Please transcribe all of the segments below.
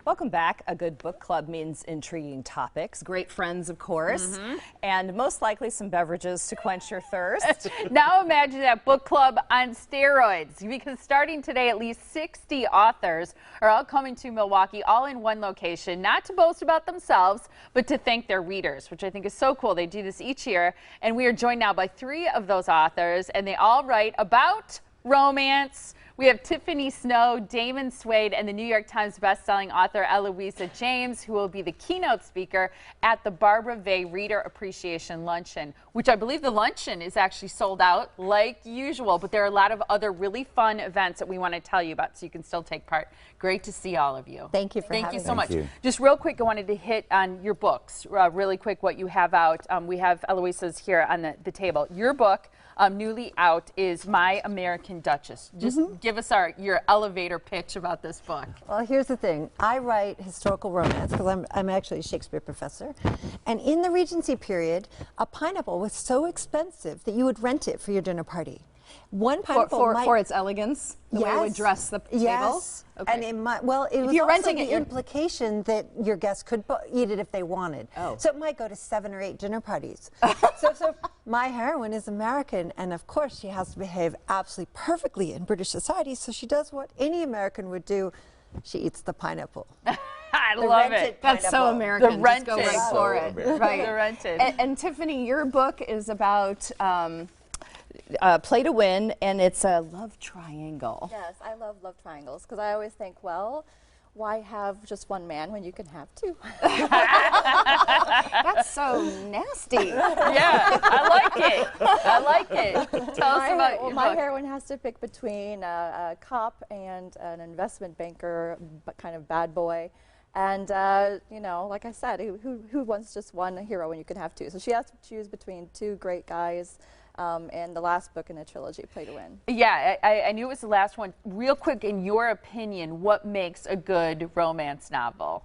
Welcome back. A good book club means intriguing topics, great friends, of course, and most likely some beverages to quench your thirst. Now imagine that book club on steroids, because starting today, at least 60 authors are all coming to Milwaukee, all in one location, not to boast about themselves, but to thank their readers, which I think is so cool. They do this each year, and we are joined now by 3 of those authors, and they all write about romance. We have Tiffany Snow, Damon Suede, and the New York Times bestselling author Eloisa James, who will be the keynote speaker at the Barbar Reader Appreciation Luncheon, which I believe the luncheon is actually sold out like usual, but there are a lot of other really fun events that we want to tell you about, so you can still take part. Great to see all of you. Thank you for having me. Thank you so much. Just real quick, I wanted to hit on your books, really quick, what you have out. We have Eloisa's here on the table. Your book, newly out, is My American Duchess. Just give us your elevator pitch about this book. Well, here's the thing. I write historical romance because I'm actually a Shakespeare professor. And in the Regency period, a pineapple was so expensive that you would rent it for your dinner party. One pineapple for its elegance, the way it would dress the table. Yes. Okay. And it might, well, it was you're also renting the implication that your guests could eat it if they wanted. Oh. So it might go to 7 or 8 dinner parties. so my heroine is American, and of course she has to behave absolutely perfectly in British society, so she does what any American would do. She eats the pineapple. I love it. That's so American. The rented. Just go right for it. Right. The rented. And Tiffany, your book is about play to win, and it's a love triangle. Yes, I love triangles because I always think, well, why have just one man when you can have 2? That's so nasty. Yeah, I like it. I like it. Tell us about your my book. heroine has to pick between a cop and an investment banker, but kind of bad boy. And, you know, like I said, who wants just one hero when you can have 2? So she has to choose between 2 great guys. And the last book in the trilogy, Play to Win. Yeah, I knew it was the last one. Real quick, in your opinion, what makes a good romance novel?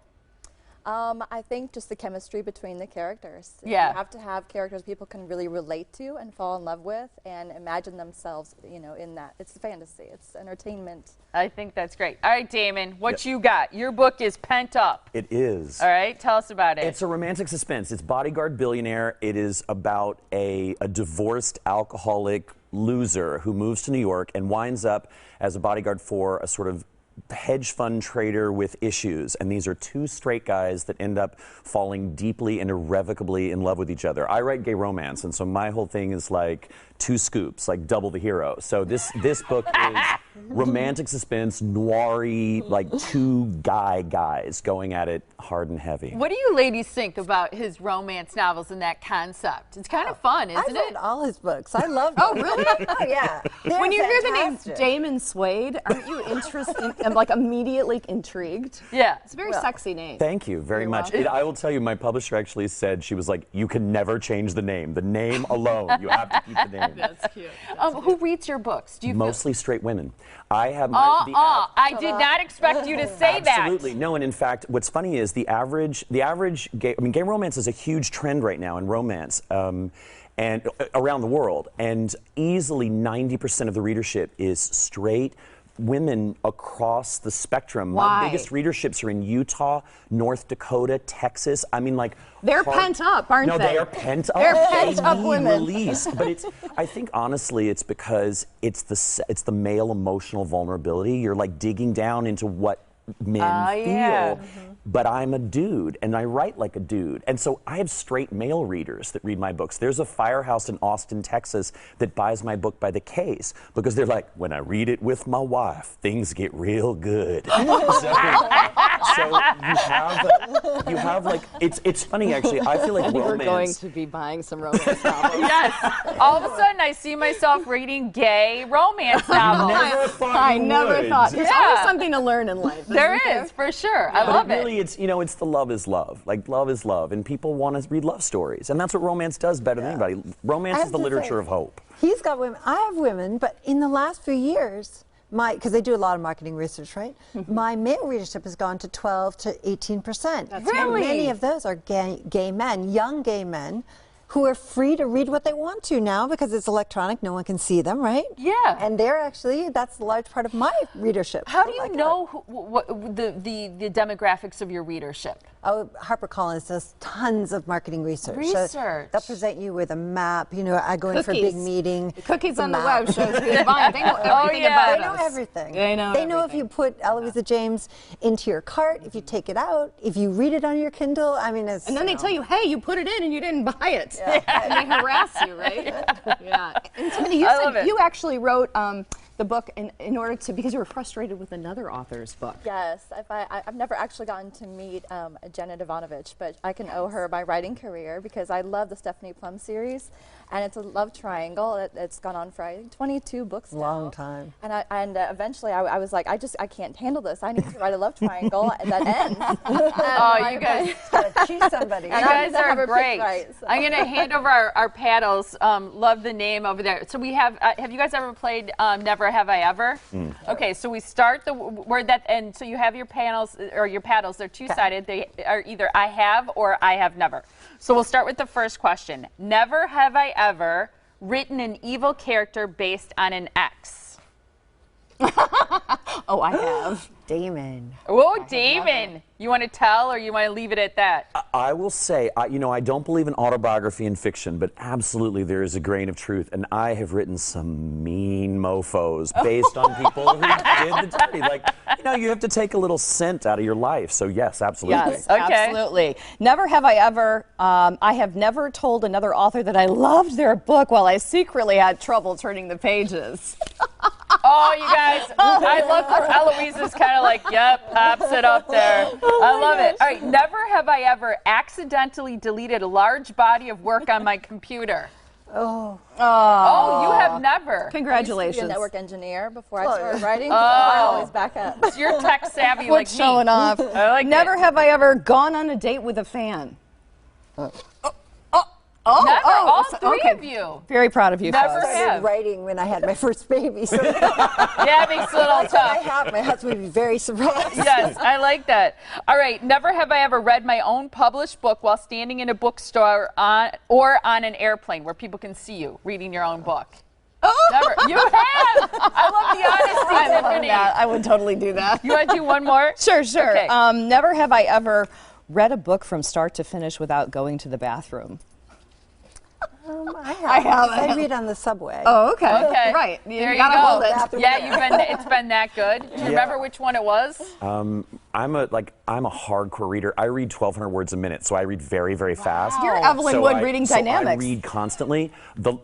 I think just the chemistry between the characters. Yeah. You have to have characters people can really relate to and fall in love with and imagine themselves, you know, in that. It's fantasy. It's entertainment. I think that's great. All right, Damon, what you got? Your book is Pent Up. It is. All right, tell us about it. It's a romantic suspense. It's Bodyguard Billionaire. It is about a divorced alcoholic loser who moves to New York and winds up as a bodyguard for a sort of hedge fund trader with issues, and these are 2 straight guys that end up falling deeply and irrevocably in love with each other. I write gay romance, and so my whole thing is like 2 scoops, like double the hero. So this book is romantic suspense, noir-y, like 2 guys going at it hard and heavy. What do you ladies think about his romance novels and that concept? It's kind of fun, isn't I've read it? all his books. I love them. Oh, really? Oh, yeah. When you hear the name Damon Suede, aren't you interested, like immediately intrigued? Yeah. It's a very sexy name. Thank you very much. I will tell you, my publisher actually said, she was like, you can never change the name. The name alone, you have to keep the name. That's cute. Who reads your books? Do you Mostly straight women. I have my, I did not expect you to say that. Absolutely. No, and in fact, what's funny is the average gay, gay romance is a huge trend right now in romance. And around the world, and easily 90% of the readership is straight women across the spectrum. Why? My biggest readerships are in Utah, North Dakota, Texas. I mean, like they're pent up, aren't they? No, they are pent up. They're pent up need women. Release. But I think honestly, it's because it's the male emotional vulnerability. You're like digging down into what men feel. But I'm a dude, and I write like a dude. And so I have straight male readers that read my books. There's a firehouse in Austin, Texas that buys my book by the case because they're like, when I read it with my wife, things get real good. So you have like, it's funny actually, I feel like We're romance. going to be buying some romance novels. Yes. All of a sudden, I see myself reading gay romance novels. I never thought. There's always something to learn in life. There is, for sure. I love it. Really, it's, you know, it's the love is love. Like, love is love. And people want to read love stories. And that's what romance does better than anybody. Romance is the literature of hope. He's got women. I have women, but in the last few years, because they do a lot of marketing research, right? My male readership has gone to 12 to 18%. Really? And many of those are gay men, young gay men, who are free to read what they want to now because it's electronic. No one can see them, right? Yeah. And that's a large part of my readership. How do you know the demographics of your readership? Oh, HarperCollins does tons of marketing research. So they'll present you with a map. You know, I go in for a big meeting. Cookies on the web shows who's buying. They know everything about us. They know everything. They know if you put Eloisa James into your cart, if you take it out, if you read it on your Kindle. I mean, it's. And then they tell you, hey, you put it in and you didn't buy it. Yeah. And they harass you, right? Yeah. And Tiffany, you said you actually wrote the book in order to, because you were frustrated with another author's book. Yes, I've never actually gotten to meet Jenna Ivanovich, but I can owe her my writing career because I love the Stephanie Plum series, and it's a love triangle. It's gone on for I think 22 books now. Long time. And eventually I was like, I can't handle this. I need to write a love triangle that ends. You guys gotta choose somebody. You guys are great. Right, so. I'm going to hand over our paddles. Love the name over there. So we have you guys ever played Never Have I Ever? Okay, so we start the word that, and so you have your panels or your paddles. They're two-sided. They are either I have or I have never. So we'll start with the first question. Never have I ever written an evil character based on an ex. Oh, I have. Damon. Oh, Damon. You want to tell or you want to leave it at that? I will say, you know, I don't believe in autobiography and fiction, but absolutely there is a grain of truth. And I have written some mean mofos based on people who did the dirty. Like, you know, you have to take a little scent out of your life. So, yes, absolutely. Yes, absolutely. Never have I ever, I have never told another author that I loved their book while I secretly had trouble turning the pages. Oh, you guys, I love how Eloisa's kind of like, yep, pops it up there. I love it. All right, never have I ever accidentally deleted a large body of work on my computer. Oh, you have never. Congratulations. I used to be a network engineer before I started writing, so I always back up. So you're tech savvy like me. Showing off. I like never it. have I ever gone on a date with a fan. Never, all three of you. Very proud of you. Never folks. I started writing when I had my first baby. So Yeah, it makes it a little tough. my husband would be very surprised. Yes, I like that. All right, never have I ever read my own published book while standing in a bookstore or on an airplane where people can see you reading your own book. Never. You have. I love the honesty, Tiffany. I would totally do that. You want to do one more? Sure. Okay. Never have I ever read a book from start to finish without going to the bathroom. I have. I read on the subway. Oh, okay. Okay. Right. There you gotta go. hold it. Yeah, it's been that good. Do you remember which one it was? I'm a hardcore reader. I read 1,200 words a minute, so I read very, very fast. You're Evelyn Wood reading dynamics. I read constantly. I'm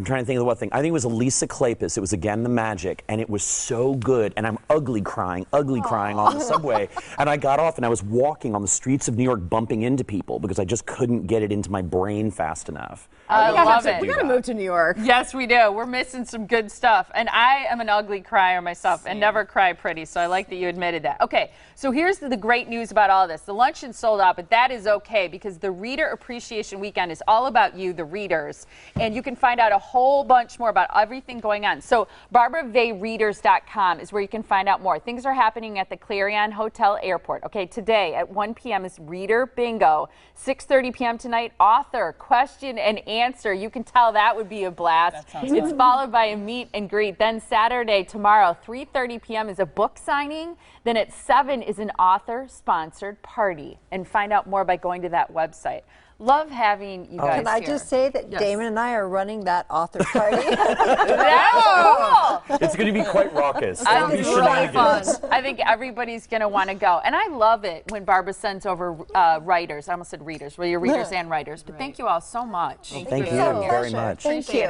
trying to think of the what thing. I think it was Elisa Kleypas. It was Again the Magic, and it was so good. And I'm ugly crying on the subway. And I got off, and I was walking on the streets of New York, bumping into people because I just couldn't get it into my brain fast enough. I love it. We gotta move to New York. Yes, we do. We're missing some good stuff. And I am an ugly crier myself and never cry pretty, so I like that you admitted that. Okay, so here's the great news about all this. The Luncheon sold out, but that is okay because the Reader Appreciation Weekend is all about you, the readers. And you can find out a whole bunch more about everything going on. So BarbaraVayReaders.com is where you can find out more. Things are happening at the Clarion Hotel Airport. Okay, today at 1 p.m. is Reader Bingo. 6:30 p.m. tonight, author question and answer. You can tell that would be a blast. It's followed by a meet and greet. Then Saturday, tomorrow, 3:30 p.m. is a book signing. Then at 7 is an author-sponsored party. And find out more by going to that website. Love having you guys Can I just say that Damon and I are running that author party? That's cool. It's going to be quite raucous. I There'll be think it's really fun. shenanigans. I think everybody's going to want to go. And I love it when Barbara sends over writers. I almost said readers. Well, you're readers and writers. But thank you all so much. Thank you very much. Thank you.